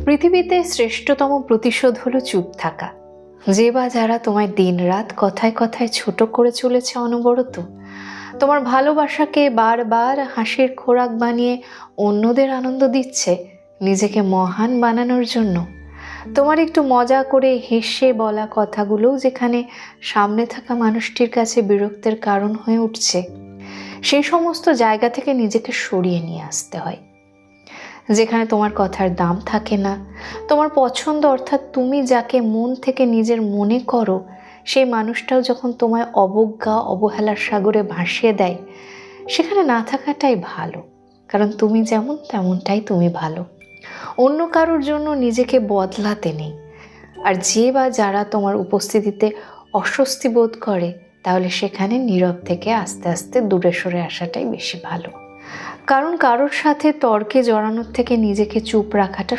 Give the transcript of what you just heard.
পৃথিবীতে শ্রেষ্ঠতম প্রতিশোধ হলো চুপ থাকা। যে বা যারা তোমায় দিনরাত কথায় কথায় ছোট করে চলেছে অনবরত, তোমার ভালোবাসাকে বারবার হাসির খোরাক বানিয়ে অন্যদের আনন্দ দিচ্ছে নিজেকে মহান বানানোর জন্য, তোমার একটু মজা করে হেসে বলা কথাগুলোও যেখানে সামনে থাকা মানুষটির কাছে বিরক্তের কারণ হয়ে উঠছে, সেই সমস্ত জায়গা থেকে নিজেকে সরিয়ে নিয়ে আসতে হয়। যেখানে তোমার কথার দাম থাকে না, তোমার পছন্দ অর্থাৎ তুমি যাকে মন থেকে নিজের মনে করো সেই মানুষটাও যখন তোমায় অবজ্ঞা অবহেলার সাগরে ভাসিয়ে দেয়, সেখানে না থাকাটাই ভালো। কারণ তুমি যেমন তেমনটাই তুমি ভালো, অন্য কারোর জন্য নিজেকে বদলাতে নেই। আর যে বা যারা তোমার উপস্থিতিতে অস্বস্তি বোধ করে, তাহলে সেখানে নীরব থেকে আস্তে আস্তে দূরে সরে আসাটাই বেশি ভালো। কারণ কারোর সাথে তর্কে জড়ানোর থেকে নিজেকে চুপ রাখাটা